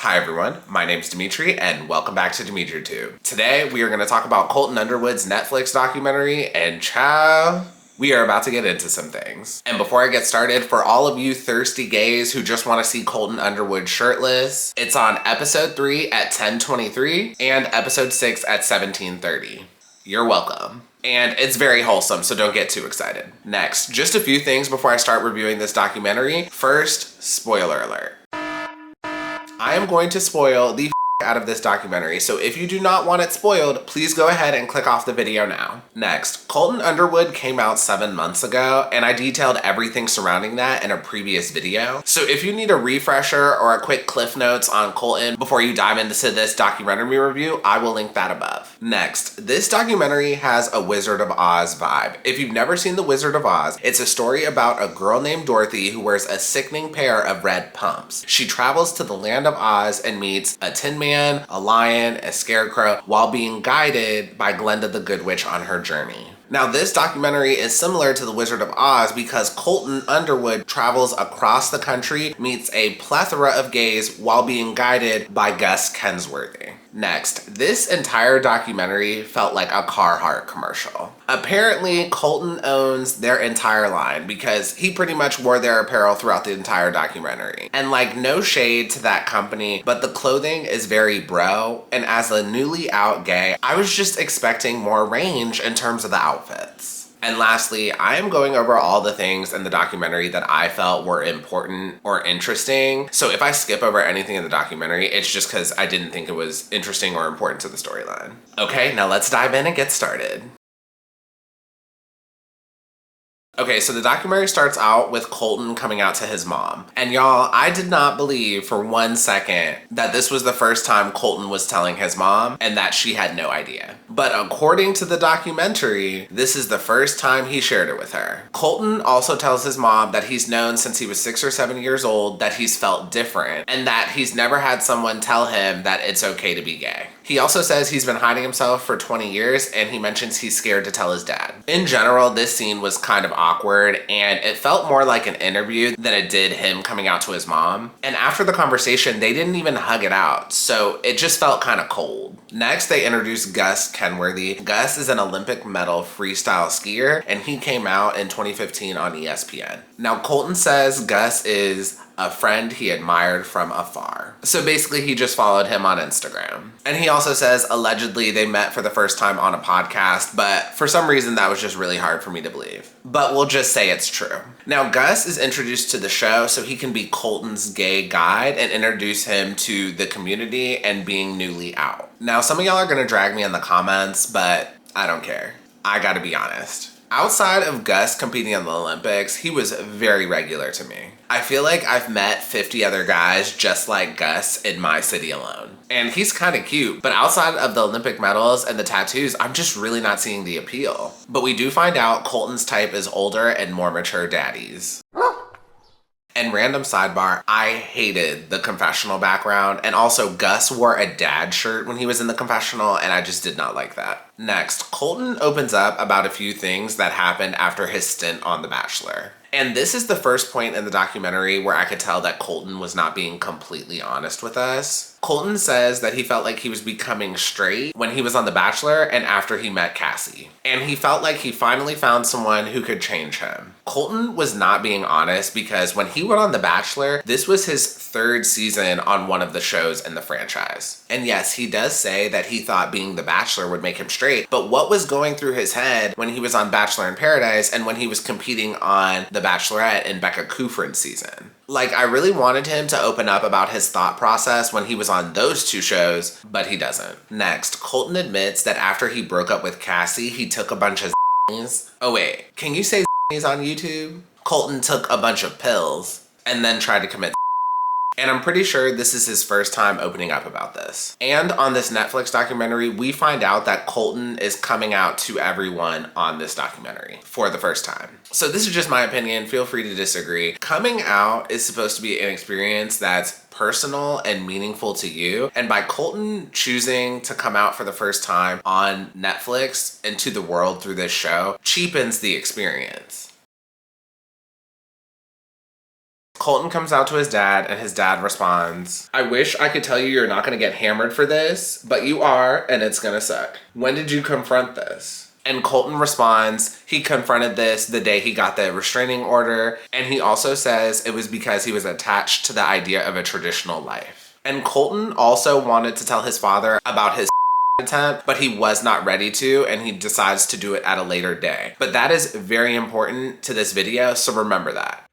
Hi everyone, my name's Dimitri and welcome back to DimitriTube. Today we are going to talk about Colton Underwood's Netflix documentary, and child, we are about to get into some things. And before I get started, for all of you thirsty gays who just want to see Colton Underwood shirtless, it's on episode 3 at 10:23 and episode 6 at 17:30. You're welcome. And it's very wholesome, so don't get too excited. Next, just a few things before I start reviewing this documentary. First, spoiler alert. I am going to spoil the out of this documentary, so if you do not want it spoiled, please go ahead and click off the video now. Next, Colton Underwood came out 7 months ago, and I detailed everything surrounding that in a previous video. So if you need a refresher or a quick cliff notes on Colton before you dive into this documentary review, I will link that above. Next, this documentary has a Wizard of Oz vibe. If you've never seen The Wizard of Oz, it's a story about a girl named Dorothy who wears a sickening pair of red pumps. She travels to the land of Oz and meets a Tin Man, a lion, a scarecrow, while being guided by Glenda the Good Witch on her journey. Now, this documentary is similar to The Wizard of Oz because Colton Underwood travels across the country, meets a plethora of gays while being guided by Gus Kensworthy. Next, this entire documentary felt like a Carhartt commercial. Apparently, Colton owns their entire line because he pretty much wore their apparel throughout the entire documentary. And like, no shade to that company, but the clothing is very bro, and as a newly out gay, I was just expecting more range in terms of the outfits. And lastly, I am going over all the things in the documentary that I felt were important or interesting. So if I skip over anything in the documentary, it's just because I didn't think it was interesting or important to the storyline. Okay, now let's dive in and get started. Okay, so the documentary starts out with Colton coming out to his mom. And y'all, I did not believe for 1 second that this was the first time Colton was telling his mom and that she had no idea. But according to the documentary, this is the first time he shared it with her. Colton also tells his mom that he's known since he was 6 or 7 years old that he's felt different and that he's never had someone tell him that it's okay to be gay. He also says he's been hiding himself for 20 years and he mentions he's scared to tell his dad. In general, this scene was kind of awkward and it felt more like an interview than it did him coming out to his mom. And after the conversation, they didn't even hug it out, so it just felt kind of cold. Next, they introduced Gus Kenworthy. Gus is an Olympic medal freestyle skier and he came out in 2015 on ESPN. Now, Colton says Gus is a friend he admired from afar. So basically, he just followed him on Instagram. And he also says allegedly they met for the first time on a podcast, but for some reason that was just really hard for me to believe. But we'll just say it's true. Now, Gus is introduced to the show so he can be Colton's gay guide and introduce him to the community and being newly out. Now, some of y'all are gonna drag me in the comments, but I don't care. I gotta be honest. Outside of Gus competing in the Olympics, he was very regular to me. I feel like I've met 50 other guys just like Gus in my city alone. And he's kind of cute, but outside of the Olympic medals and the tattoos, I'm just really not seeing the appeal. But we do find out Colton's type is older and more mature daddies. And random sidebar, I hated the confessional background, and also Gus wore a dad shirt when he was in the confessional and I just did not like that. Next, Colton opens up about a few things that happened after his stint on The Bachelor. And this is the first point in the documentary where I could tell that Colton was not being completely honest with us. Colton says that he felt like he was becoming straight when he was on The Bachelor and after he met Cassie. And he felt like he finally found someone who could change him. Colton was not being honest because when he went on The Bachelor, this was his 3rd season on one of the shows in the franchise. And yes, he does say that he thought being The Bachelor would make him straight, but what was going through his head when he was on Bachelor in Paradise and when he was competing on The Bachelorette in Becca Kufrin's season? Like, I really wanted him to open up about his thought process when he was on those 2 shows, but he doesn't. Next, Colton admits that after he broke up with Cassie, he took a bunch of Oh wait, can you say on YouTube? Colton took a bunch of pills and then tried to commit. And I'm pretty sure this is his first time opening up about this. And on this Netflix documentary, we find out that Colton is coming out to everyone on this documentary for the first time. So this is just my opinion. Feel free to disagree. Coming out is supposed to be an experience that's personal and meaningful to you. And by Colton choosing to come out for the first time on Netflix and to the world through this show cheapens the experience. Colton comes out to his dad and his dad responds, "I wish I could tell you you're not going to get hammered for this, but you are, and it's going to suck. When did you confront this?" And Colton responds, he confronted this the day he got the restraining order, and he also says it was because he was attached to the idea of a traditional life. And Colton also wanted to tell his father about his attempt, but he was not ready to, and he decides to do it at a later day. But that is very important to this video, so remember that.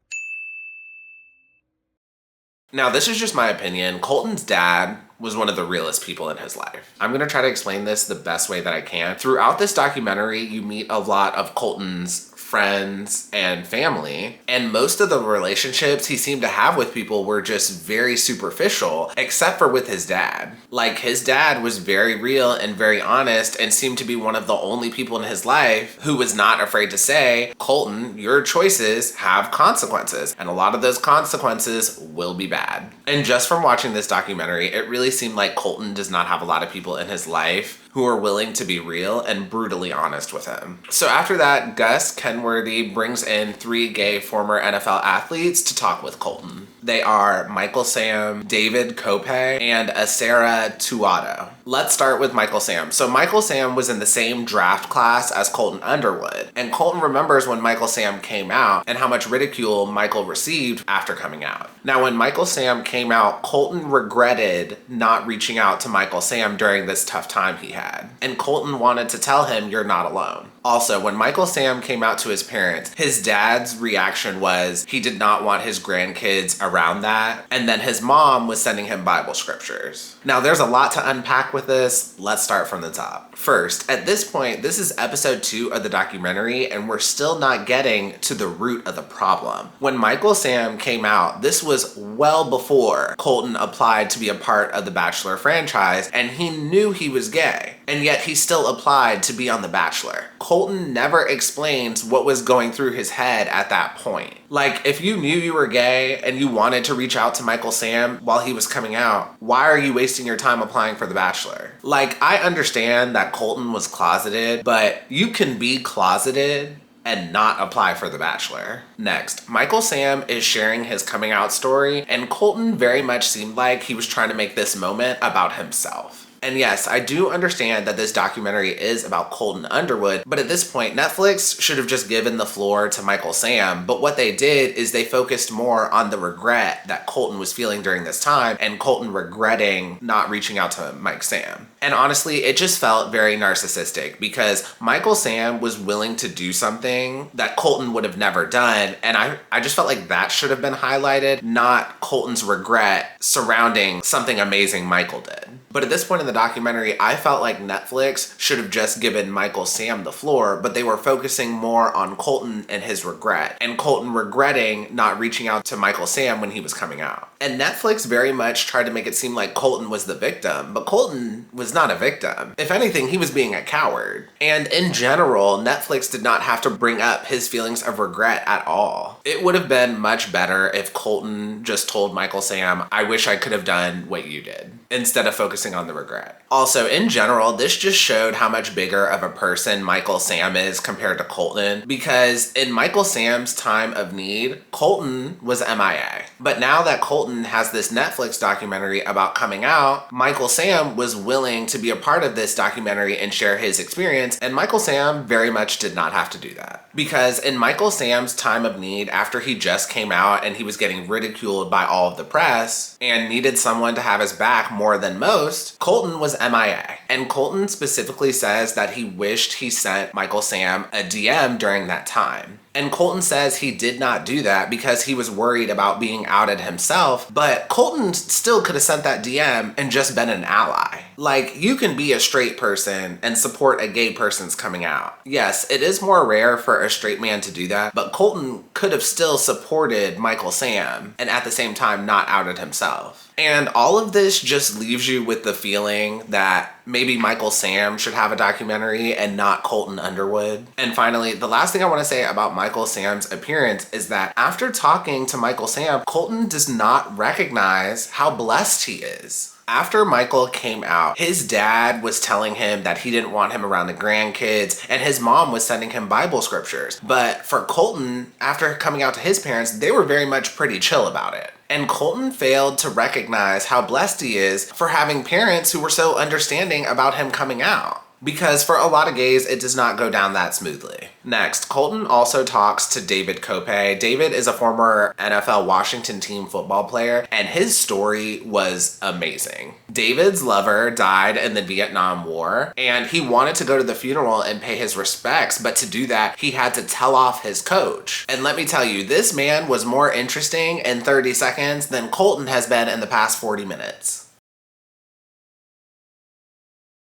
Now, this is just my opinion. Colton's dad was one of the realest people in his life. I'm gonna try to explain this the best way that I can. Throughout this documentary, you meet a lot of Colton's friends and family, and most of the relationships he seemed to have with people were just very superficial, except for with his dad. Like, his dad was very real and very honest and seemed to be one of the only people in his life who was not afraid to say, "Colton, your choices have consequences, and a lot of those consequences will be bad." And just from watching this documentary, it really seemed like Colton does not have a lot of people in his life who are willing to be real and brutally honest with him. So after that, Gus Kenworthy brings in 3 gay former NFL athletes to talk with Colton. They are Michael Sam, David Kope, and Asera Tuato. Let's start with Michael Sam. So Michael Sam was in the same draft class as Colton Underwood, and Colton remembers when Michael Sam came out and how much ridicule Michael received after coming out. Now, when Michael Sam came out, Colton regretted not reaching out to Michael Sam during this tough time he had. And Colton wanted to tell him, "You're not alone." Also, when Michael Sam came out to his parents, his dad's reaction was he did not want his grandkids around that. And then his mom was sending him Bible scriptures. Now, there's a lot to unpack with this. Let's start from the top. First, at this point, this is episode 2 of the documentary, and we're still not getting to the root of the problem. When Michael Sam came out, this was well before Colton applied to be a part of the Bachelor franchise, and he knew he was gay. And yet he still applied to be on The Bachelor. Colton never explains what was going through his head at that point. Like, if you knew you were gay and you wanted to reach out to Michael Sam while he was coming out, why are you wasting your time applying for The Bachelor? Like, I understand that Colton was closeted, but you can be closeted and not apply for The Bachelor. Next, Michael Sam is sharing his coming out story, and Colton very much seemed like he was trying to make this moment about himself. And yes, I do understand that this documentary is about Colton Underwood, but at this point, Netflix should have just given the floor to Michael Sam. But what they did is they focused more on the regret that Colton was feeling during this time, and Colton regretting not reaching out to Mike Sam. And honestly, it just felt very narcissistic because Michael Sam was willing to do something that Colton would have never done. And I just felt like that should have been highlighted, not Colton's regret surrounding something amazing Michael did. But at this point in the documentary, I felt like Netflix should have just given Michael Sam the floor, but they were focusing more on Colton and his regret, and Colton regretting not reaching out to Michael Sam when he was coming out. And Netflix very much tried to make it seem like Colton was the victim, but Colton was not a victim. If anything, he was being a coward. And in general, Netflix did not have to bring up his feelings of regret at all. It would have been much better if Colton just told Michael Sam, "I wish I could have done what you did," instead of focusing on the regret. Also, in general, this just showed how much bigger of a person Michael Sam is compared to Colton, because in Michael Sam's time of need, Colton was MIA. But now that Colton has this Netflix documentary about coming out, Michael Sam was willing to be a part of this documentary and share his experience, and Michael Sam very much did not have to do that. Because in Michael Sam's time of need, after he just came out and he was getting ridiculed by all of the press and needed someone to have his back more than most, Colton was MIA. And Colton specifically says that he wished he sent Michael Sam a DM during that time. And Colton says he did not do that because he was worried about being outed himself, but Colton still could have sent that DM and just been an ally. Like, you can be a straight person and support a gay person's coming out. Yes, it is more rare for a straight man to do that, but Colton could have still supported Michael Sam and at the same time not outed himself. And all of this just leaves you with the feeling that maybe Michael Sam should have a documentary and not Colton Underwood. And finally, the last thing I want to say about Michael Sam's appearance is that after talking to Michael Sam, Colton does not recognize how blessed he is. After Michael came out, his dad was telling him that he didn't want him around the grandkids, and his mom was sending him Bible scriptures. But for Colton, after coming out to his parents, they were very much pretty chill about it. And Colton failed to recognize how blessed he is for having parents who were so understanding about him coming out. Because for a lot of gays, it does not go down that smoothly. Next, Colton also talks to David Cope. David is a former NFL Washington team football player, and his story was amazing. David's lover died in the Vietnam War, and he wanted to go to the funeral and pay his respects, but to do that, he had to tell off his coach. And let me tell you, this man was more interesting in 30 seconds than Colton has been in the past 40 minutes.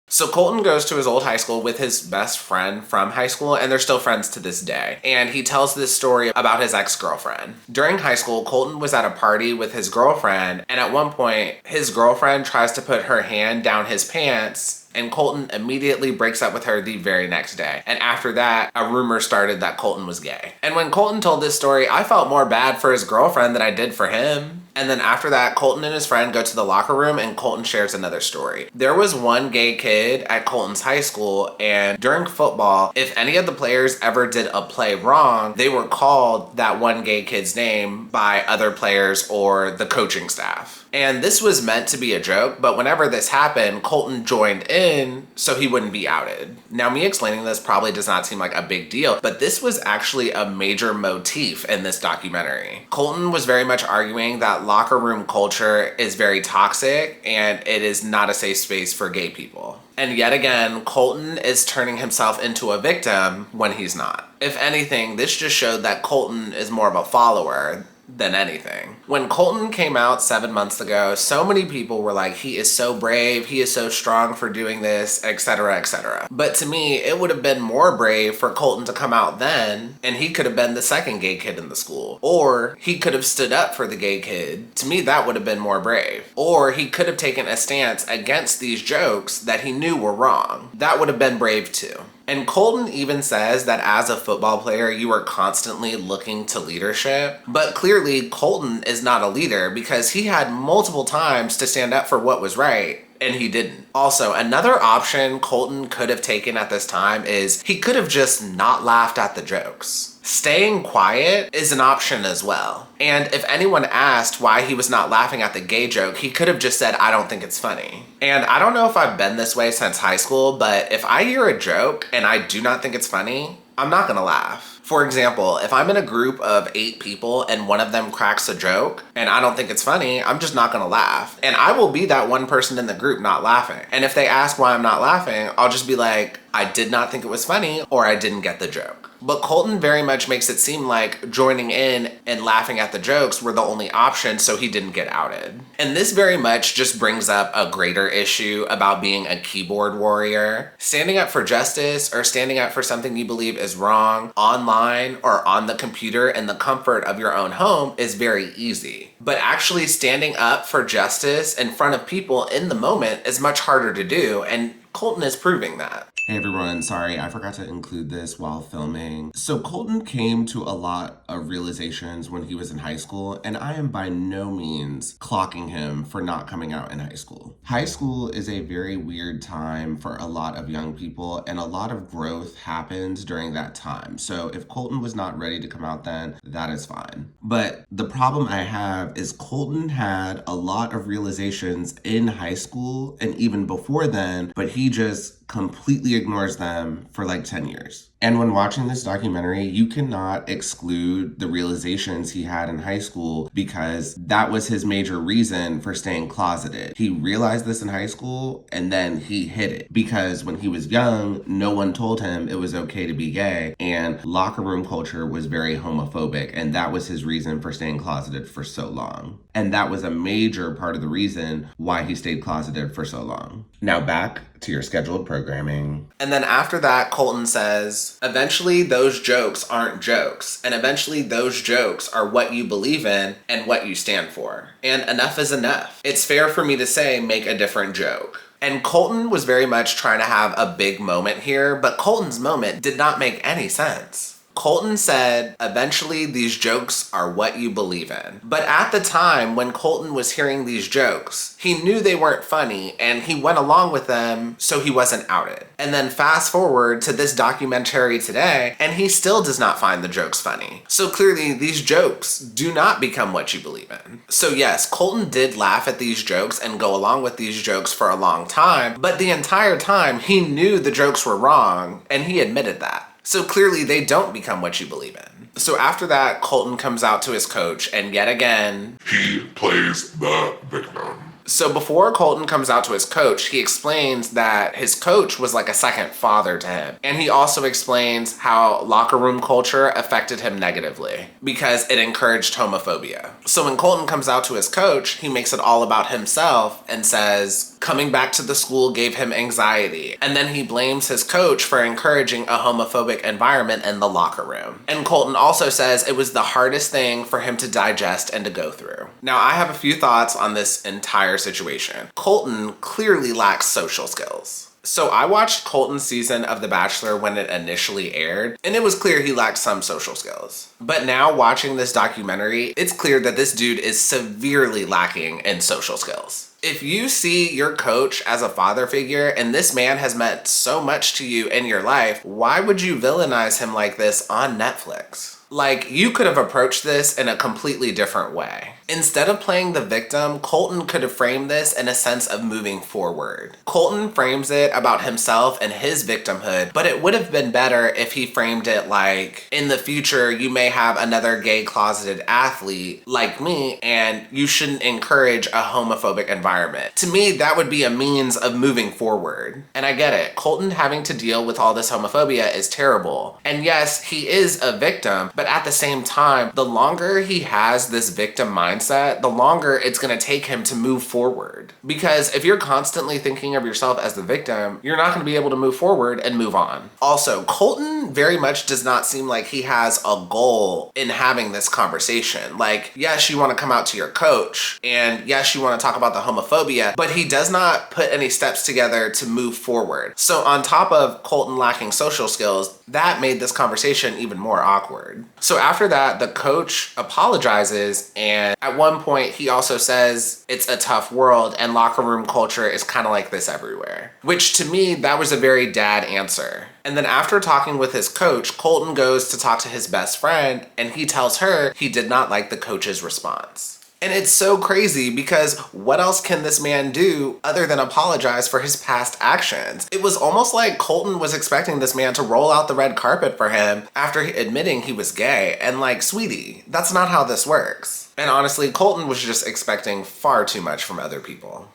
So Colton goes to his old high school with his best friend from high school, and they're still friends to this day. And he tells this story about his ex-girlfriend. During high school, Colton was at a party with his girlfriend, and at one point, his girlfriend tries to put her hand down his pants, and Colton immediately breaks up with her the very next day. And after that, a rumor started that Colton was gay. And when Colton told this story, I felt more bad for his girlfriend than I did for him. And then after that, Colton and his friend go to the locker room, and Colton shares another story. There was one gay kid at Colton's high school, and during football, if any of the players ever did a play wrong, they were called that one gay kid's name by other players or the coaching staff. And this was meant to be a joke, but whenever this happened, Colton joined in so he wouldn't be outed. Now, me explaining this probably does not seem like a big deal, but this was actually a major motif in this documentary. Colton was very much arguing that locker room culture is very toxic and it is not a safe space for gay people. And yet again, Colton is turning himself into a victim when he's not. If anything, this just showed that Colton is more of a follower than anything. When Colton came out 7 months ago, so many people were like, he is so brave, he is so strong for doing this, etc., etc. But to me, it would have been more brave for Colton to come out then, and he could have been the second gay kid in the school. Or he could have stood up for the gay kid. To me, that would have been more brave. Or he could have taken a stance against these jokes that he knew were wrong. That would have been brave too. And Colton even says that as a football player, you are constantly looking to leadership. But clearly, Colton is not a leader because he had multiple times to stand up for what was right, and he didn't. Also, another option Colton could have taken at this time is he could have just not laughed at the jokes. Staying quiet is an option as well. And if anyone asked why he was not laughing at the gay joke, he could have just said, I don't think it's funny. And I don't know if I've been this way since high school, but if I hear a joke and I do not think it's funny, I'm not gonna laugh. For example, if I'm in a group of 8 people and one of them cracks a joke and I don't think it's funny, I'm just not gonna laugh. And I will be that one person in the group not laughing. And if they ask why I'm not laughing, I'll just be like, I did not think it was funny, or I didn't get the joke. But Colton very much makes it seem like joining in and laughing at the jokes were the only option, so he didn't get outed. And this very much just brings up a greater issue about being a keyboard warrior. Standing up for justice or standing up for something you believe is wrong online or on the computer in the comfort of your own home is very easy. But actually standing up for justice in front of people in the moment is much harder to do, and Colton is proving that. Hey everyone, sorry, I forgot to include this while filming. So Colton came to a lot of realizations when he was in high school, and I am by no means clocking him for not coming out in high school. High school is a very weird time for a lot of young people, and a lot of growth happens during that time. So if Colton was not ready to come out then, that is fine. But the problem I have is Colton had a lot of realizations in high school and even before then, but he just completely ignores them for like 10 years. And when watching this documentary, you cannot exclude the realizations he had in high school because that was his major reason for staying closeted. He realized this in high school and then he hid it because when he was young, no one told him it was okay to be gay, and locker room culture was very homophobic, and that was his reason for staying closeted for so long. And that was a major part of the reason why he stayed closeted for so long. Now back to your scheduled programming. And then after that, Colton says, eventually those jokes aren't jokes. And eventually those jokes are what you believe in and what you stand for. And enough is enough. It's fair for me to say, make a different joke. And Colton was very much trying to have a big moment here, but Colton's moment did not make any sense. Colton said, eventually these jokes are what you believe in. But at the time when Colton was hearing these jokes, he knew they weren't funny and he went along with them so he wasn't outed. And then fast forward to this documentary today, and he still does not find the jokes funny. So clearly these jokes do not become what you believe in. So yes, Colton did laugh at these jokes and go along with these jokes for a long time, but the entire time he knew the jokes were wrong and he admitted that. So clearly they don't become what you believe in. So after that, Colton comes out to his coach and yet again, he plays the victim. So before Colton comes out to his coach, he explains that his coach was like a second father to him. And he also explains how locker room culture affected him negatively because it encouraged homophobia. So when Colton comes out to his coach, he makes it all about himself and says, coming back to the school gave him anxiety. And then he blames his coach for encouraging a homophobic environment in the locker room. And Colton also says it was the hardest thing for him to digest and to go through. Now, I have a few thoughts on this entire situation. Colton clearly lacks social skills. So I watched Colton's season of The Bachelor when it initially aired, and it was clear he lacked some social skills. But now watching this documentary, it's clear that this dude is severely lacking in social skills. If you see your coach as a father figure and this man has meant so much to you in your life, why would you villainize him like this on Netflix? Like, you could have approached this in a completely different way. Instead of playing the victim, Colton could have framed this in a sense of moving forward. Colton frames it about himself and his victimhood, but it would have been better if he framed it like, in the future, you may have another gay closeted athlete like me, and you shouldn't encourage a homophobic environment. To me, that would be a means of moving forward. And I get it. Colton having to deal with all this homophobia is terrible. And yes, he is a victim, but at the same time, the longer he has this victim mindset, the longer it's gonna take him to move forward. Because if you're constantly thinking of yourself as the victim, you're not gonna be able to move forward and move on. Also, Colton very much does not seem like he has a goal in having this conversation. Like, yes, you wanna come out to your coach, and yes, you wanna talk about the homophobia, but he does not put any steps together to move forward. So on top of Colton lacking social skills, that made this conversation even more awkward. So after that, the coach apologizes, and at one point he also says it's a tough world and locker room culture is kind of like this everywhere. Which to me, that was a very dad answer. And then after talking with his coach, Colton goes to talk to his best friend and he tells her he did not like the coach's response. And it's so crazy because what else can this man do other than apologize for his past actions? It was almost like Colton was expecting this man to roll out the red carpet for him after admitting he was gay. And like, sweetie, that's not how this works. And honestly, Colton was just expecting far too much from other people.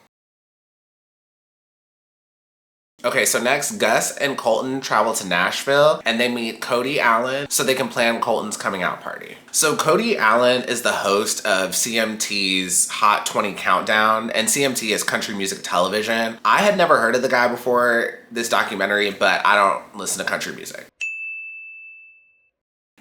Okay, so next, Gus and Colton travel to Nashville and they meet Cody Allen so they can plan Colton's coming out party. So Cody Allen is the host of CMT's Hot 20 Countdown, and CMT is country music television. I had never heard of the guy before this documentary, but I don't listen to country music.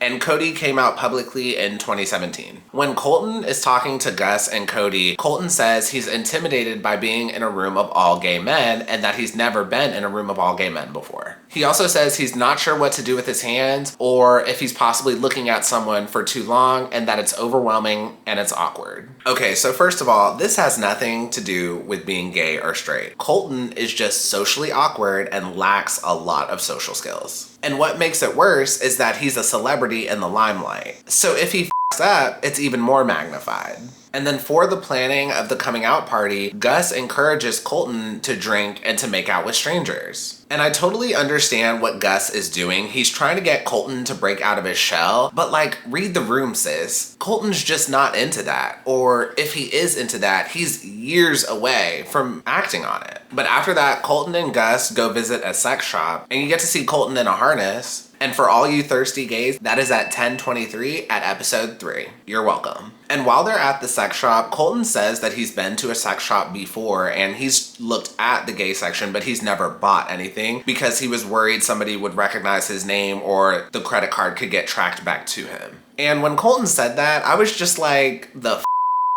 And Cody came out publicly in 2017. When Colton is talking to Gus and Cody, Colton says he's intimidated by being in a room of all gay men and that he's never been in a room of all gay men before. He also says he's not sure what to do with his hands or if he's possibly looking at someone for too long and that it's overwhelming and it's awkward. Okay, so first of all, this has nothing to do with being gay or straight. Colton is just socially awkward and lacks a lot of social skills. And what makes it worse is that he's a celebrity in the limelight. So if he f***s up, it's even more magnified. And then for the planning of the coming out party, Gus encourages Colton to drink and to make out with strangers. And I totally understand what Gus is doing. He's trying to get Colton to break out of his shell, but like, read the room, sis. Colton's just not into that. Or if he is into that, he's years away from acting on it. But after that, Colton and Gus go visit a sex shop and you get to see Colton in a harness. And for all you thirsty gays, that is at 10:23 at episode 3. You're welcome. And while they're at the sex shop, Colton says that he's been to a sex shop before and he's looked at the gay section, but he's never bought anything because he was worried somebody would recognize his name or the credit card could get tracked back to him. And when Colton said that, I was just like, the f***?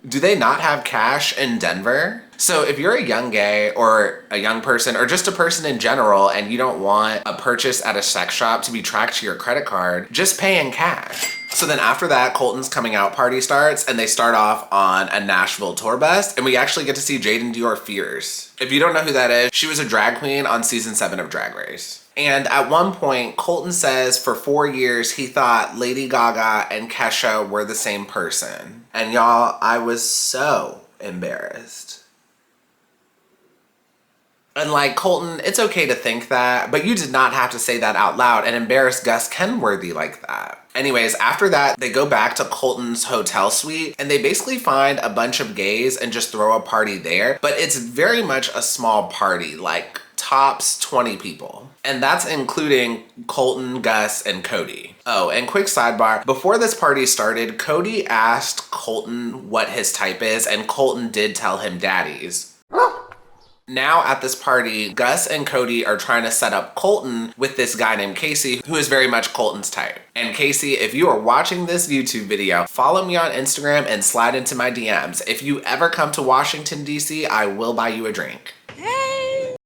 Do they not have cash in Denver? So if you're a young gay or a young person or just a person in general and you don't want a purchase at a sex shop to be tracked to your credit card, just pay in cash. So then after that, Colton's coming out party starts and they start off on a Nashville tour bus and we actually get to see Jaden Dior Fierce. If you don't know who that is, she was a drag queen on season 7 of Drag Race. And at one point, Colton says for 4 years, he thought Lady Gaga and Kesha were the same person. And y'all, I was so embarrassed. And like, Colton, it's okay to think that, but you did not have to say that out loud and embarrass Gus Kenworthy like that. Anyways, after that, they go back to Colton's hotel suite and they basically find a bunch of gays and just throw a party there. But it's very much a small party, like tops 20 people. And that's including Colton, Gus, and Cody. Oh, and quick sidebar, before this party started, Cody asked Colton what his type is and Colton did tell him daddies. Now at this party, Gus and Cody are trying to set up Colton with this guy named Casey, who is very much Colton's type. And Casey, if you are watching this YouTube video, follow me on Instagram and slide into my DMs. If you ever come to Washington, D.C., I will buy you a drink. Hey!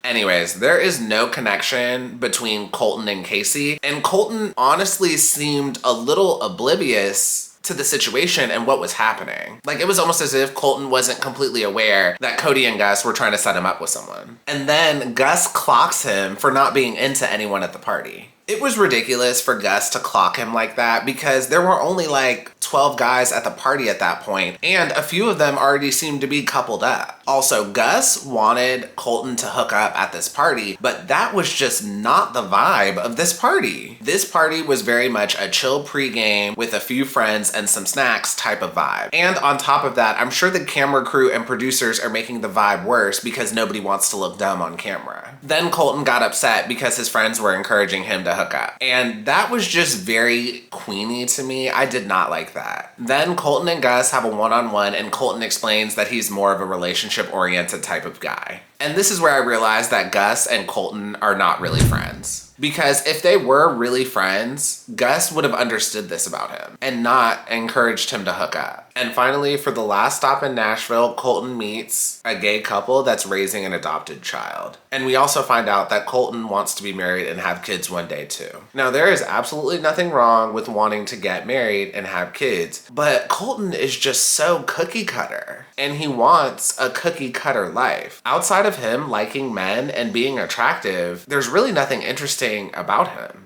Anyways, there is no connection between Colton and Casey, and Colton honestly seemed a little oblivious to the situation and what was happening. Like, it was almost as if Colton wasn't completely aware that Cody and Gus were trying to set him up with someone. And then Gus clocks him for not being into anyone at the party. It was ridiculous for Gus to clock him like that because there were only like 12 guys at the party at that point, and a few of them already seemed to be coupled up. Also, Gus wanted Colton to hook up at this party, but that was just not the vibe of this party. This party was very much a chill pregame with a few friends and some snacks type of vibe. And on top of that, I'm sure the camera crew and producers are making the vibe worse because nobody wants to look dumb on camera. Then Colton got upset because his friends were encouraging him to hook up. And that was just very queenie to me. I did not like that. Then Colton and Gus have a one-on-one and Colton explains that he's more of a relationship-oriented type of guy. And this is where I realized that Gus and Colton are not really friends. Because if they were really friends, Gus would have understood this about him and not encouraged him to hook up. And finally, for the last stop in Nashville, Colton meets a gay couple that's raising an adopted child. And we also find out that Colton wants to be married and have kids one day too. Now, there is absolutely nothing wrong with wanting to get married and have kids, but Colton is just so cookie cutter. And he wants a cookie cutter life. Outside of him liking men and being attractive, there's really nothing interesting about him.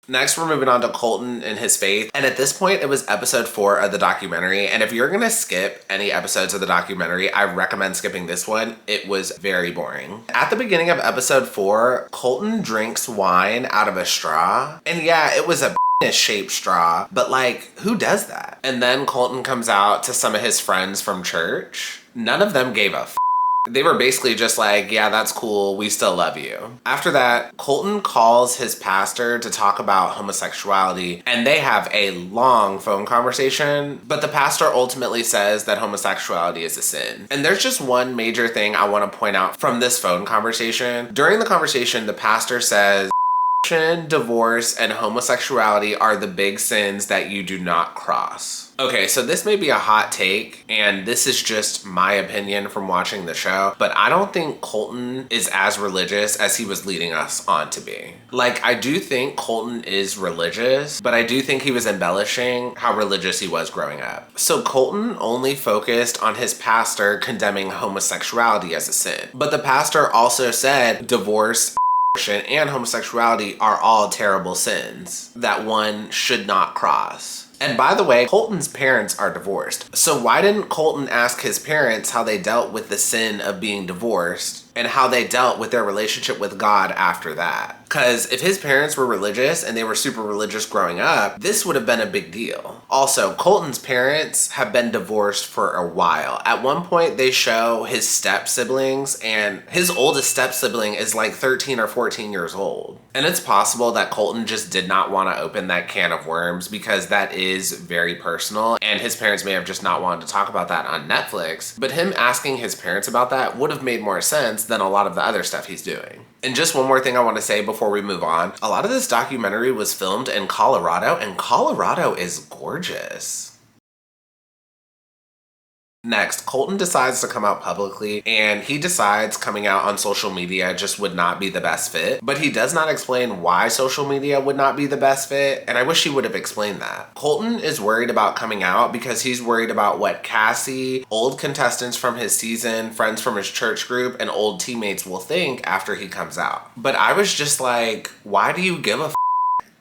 Next, we're moving on to Colton and his faith. And at this point, it was episode 4 of the documentary. And if you're gonna skip any episodes of the documentary, I recommend skipping this one. It was very boring. At the beginning of episode 4, Colton drinks wine out of a straw. And yeah, it was a shaped straw, but like, who does that? And then Colton comes out to some of his friends from church. None of them gave a They were basically just like, yeah, that's cool, we still love you. After that, Colton calls his pastor to talk about homosexuality, and they have a long phone conversation, but the pastor ultimately says that homosexuality is a sin. And there's just one major thing I want to point out from this phone conversation. During the conversation, the pastor says, divorce, and homosexuality are the big sins that you do not cross. Okay, so this may be a hot take, and this is just my opinion from watching the show, but I don't think Colton is as religious as he was leading us on to be. Like, I do think Colton is religious, but I do think he was embellishing how religious he was growing up. So Colton only focused on his pastor condemning homosexuality as a sin. But the pastor also said divorce, and homosexuality are all terrible sins that one should not cross. And by the way, Colton's parents are divorced. So why didn't Colton ask his parents how they dealt with the sin of being divorced and how they dealt with their relationship with God after that? Because if his parents were religious and they were super religious growing up, this would have been a big deal. Also, Colton's parents have been divorced for a while. At one point, they show his step siblings, and his oldest step sibling is like 13 or 14 years old. And it's possible that Colton just did not want to open that can of worms because that is very personal, and his parents may have just not wanted to talk about that on Netflix. But him asking his parents about that would have made more sense than a lot of the other stuff he's doing. And just one more thing I want to say before we move on. A lot of this documentary was filmed in Colorado, and Colorado is gorgeous. Next, Colton decides to come out publicly, and he decides coming out on social media just would not be the best fit, but he does not explain why social media would not be the best fit, and I wish he would have explained that. Colton is worried about coming out because he's worried about what Cassie, old contestants from his season, friends from his church group, and old teammates will think after he comes out. But I was just like, why do you give a f?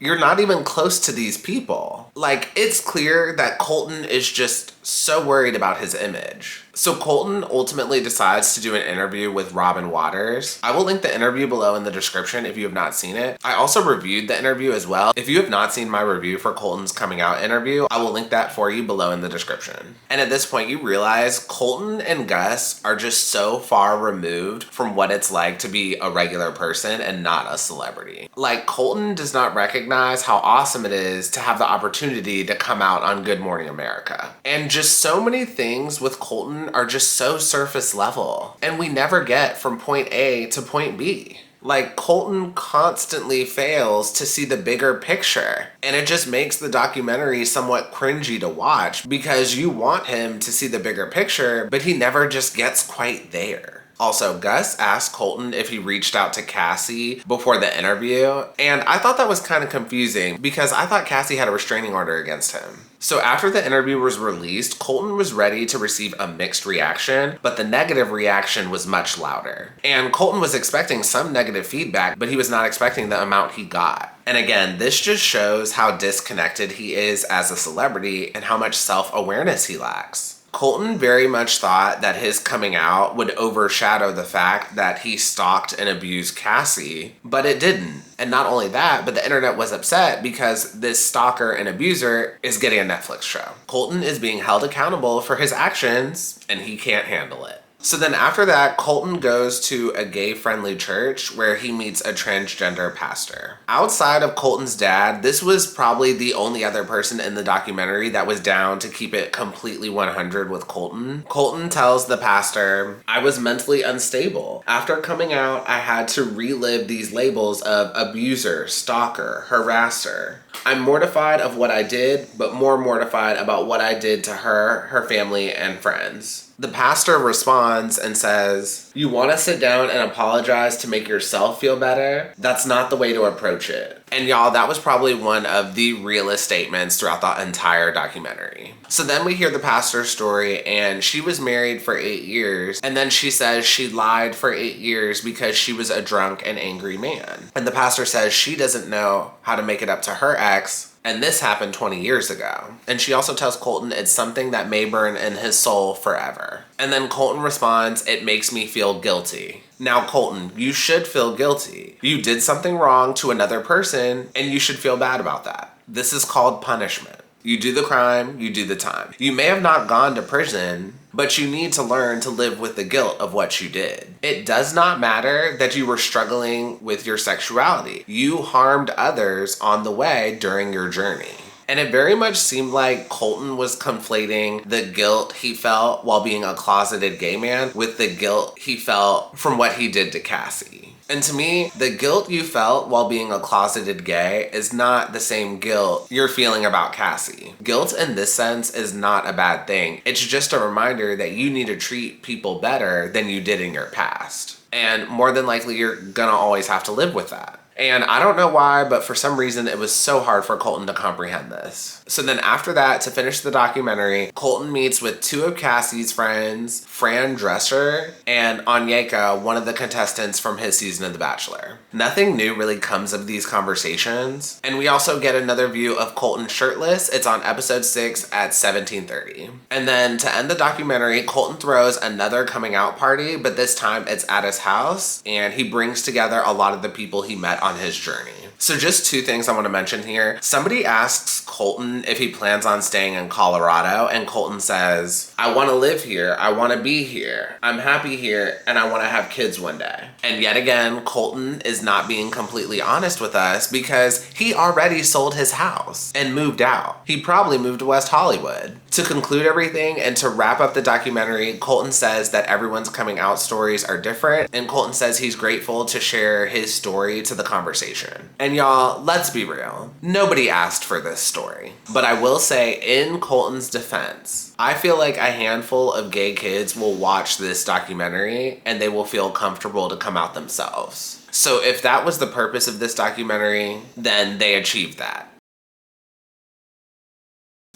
You're not even close to these people. Like, it's clear that Colton is just so worried about his image. So Colton ultimately decides to do an interview with Robin Waters. I will link the interview below in the description if you have not seen it. I also reviewed the interview as well. If you have not seen my review for Colton's coming out interview, I will link that for you below in the description. And at this point, you realize Colton and Gus are just so far removed from what it's like to be a regular person and not a celebrity. Like, Colton does not recognize how awesome it is to have the opportunity to come out on Good Morning America. And just so many things with Colton are just so surface level, and we never get from point A to point B. Like, Colton constantly fails to see the bigger picture, and it just makes the documentary somewhat cringy to watch because you want him to see the bigger picture, but he never just gets quite there. Also, Gus asked Colton if he reached out to Cassie before the interview, and I thought that was kind of confusing because I thought Cassie had a restraining order against him. So after the interview was released, Colton was ready to receive a mixed reaction, but the negative reaction was much louder. And Colton was expecting some negative feedback, but he was not expecting the amount he got. And again, this just shows how disconnected he is as a celebrity and how much self-awareness he lacks. Colton very much thought that his coming out would overshadow the fact that he stalked and abused Cassie, but it didn't. And not only that, but the internet was upset because this stalker and abuser is getting a Netflix show. Colton is being held accountable for his actions, and he can't handle it. So then after that, Colton goes to a gay-friendly church where he meets a transgender pastor. Outside of Colton's dad, this was probably the only other person in the documentary that was down to keep it completely 100 with Colton. Colton tells the pastor, "I was mentally unstable. After coming out, I had to relive these labels of abuser, stalker, harasser. I'm mortified of what I did, but more mortified about what I did to her, her family, and friends." The pastor responds and says, "You want to sit down and apologize to make yourself feel better? That's not the way to approach it." And y'all, that was probably one of the realest statements throughout the entire documentary. So then we hear the pastor's story, and she was married for 8 years, and then she says she lied for 8 years because she was a drunk and angry man. And the pastor says she doesn't know how to make it up to her ex, and this happened 20 years ago. And she also tells Colton it's something that may burn in his soul forever. And then Colton responds, "It makes me feel guilty." Now, Colton, you should feel guilty. You did something wrong to another person, and you should feel bad about that. This is called punishment. You do the crime, you do the time. You may have not gone to prison, but you need to learn to live with the guilt of what you did. It does not matter that you were struggling with your sexuality. You harmed others on the way during your journey. And it very much seemed like Colton was conflating the guilt he felt while being a closeted gay man with the guilt he felt from what he did to Cassie. And to me, the guilt you felt while being a closeted gay is not the same guilt you're feeling about Cassie. Guilt in this sense is not a bad thing. It's just a reminder that you need to treat people better than you did in your past. And more than likely, you're gonna always have to live with that. And I don't know why, but for some reason, it was so hard for Colton to comprehend this. So then after that, to finish the documentary, Colton meets with two of Cassie's friends, Fran Drescher and Onyeka, one of the contestants from his season of The Bachelor. Nothing new really comes of these conversations. And we also get another view of Colton shirtless. It's on episode 6 at 17:30. And then to end the documentary, Colton throws another coming out party, but this time it's at his house, and he brings together a lot of the people he met on his journey. So just two things I want to mention here. Somebody asks Colton if he plans on staying in Colorado, and Colton says, "I want to live here, I want to be here, I'm happy here, and I want to have kids one day." And yet again, Colton is not being completely honest with us because he already sold his house and moved out. He probably moved to West Hollywood. To conclude everything and to wrap up the documentary, Colton says that everyone's coming out stories are different, and Colton says he's grateful to share his story to the conversation. And And y'all, let's be real. Nobody asked for this story. But I will say, in Colton's defense, I feel like a handful of gay kids will watch this documentary and they will feel comfortable to come out themselves. So if that was the purpose of this documentary, then they achieved that.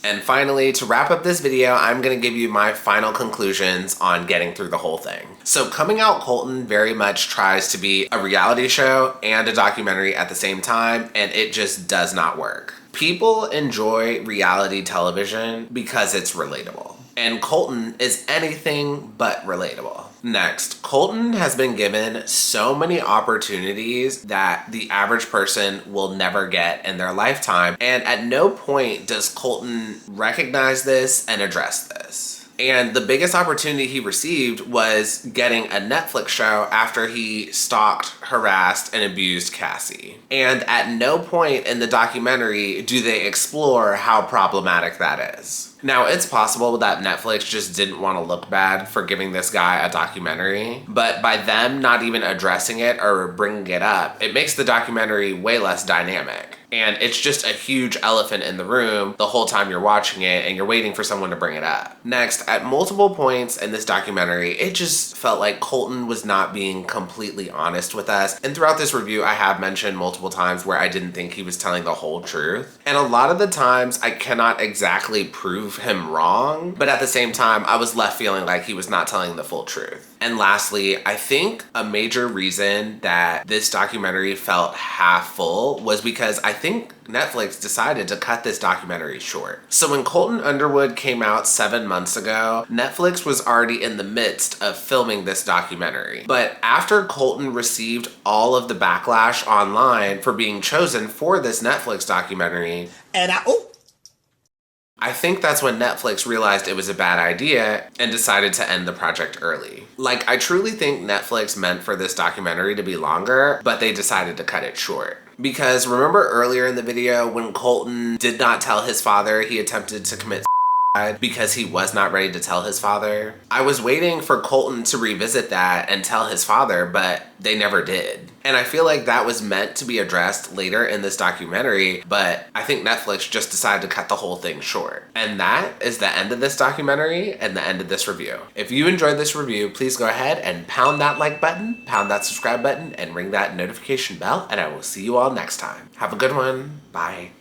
And finally, to wrap up this video, I'm gonna give you my final conclusions on getting through the whole thing. So Coming Out Colton very much tries to be a reality show and a documentary at the same time, and it just does not work. People enjoy reality television because it's relatable. And Colton is anything but relatable. Next, Colton has been given so many opportunities that the average person will never get in their lifetime. And at no point does Colton recognize this and address this. And the biggest opportunity he received was getting a Netflix show after he stalked, harassed, and abused Cassie. And at no point in the documentary do they explore how problematic that is. Now, it's possible that Netflix just didn't want to look bad for giving this guy a documentary, but by them not even addressing it or bringing it up, it makes the documentary way less dynamic. And it's just a huge elephant in the room the whole time you're watching it and you're waiting for someone to bring it up. Next, at multiple points in this documentary, it just felt like Colton was not being completely honest with us. And throughout this review, I have mentioned multiple times where I didn't think he was telling the whole truth. And a lot of the times I cannot exactly prove him wrong, but at the same time, I was left feeling like he was not telling the full truth. And lastly, I think a major reason that this documentary felt half full was because I think Netflix decided to cut this documentary short. So when Colton Underwood came out 7 months ago, Netflix was already in the midst of filming this documentary. But after Colton received all of the backlash online for being chosen for this Netflix documentary, I think that's when Netflix realized it was a bad idea and decided to end the project early. Like, I truly think Netflix meant for this documentary to be longer, but they decided to cut it short. Because remember earlier in the video when Colton did not tell his father he attempted to commit because he was not ready to tell his father? I was waiting for Colton to revisit that and tell his father, but they never did. And I feel like that was meant to be addressed later in this documentary, but I think Netflix just decided to cut the whole thing short. And that is the end of this documentary and the end of this review. If you enjoyed this review, please go ahead and pound that like button, pound that subscribe button, and ring that notification bell, and I will see you all next time. Have a good one. Bye.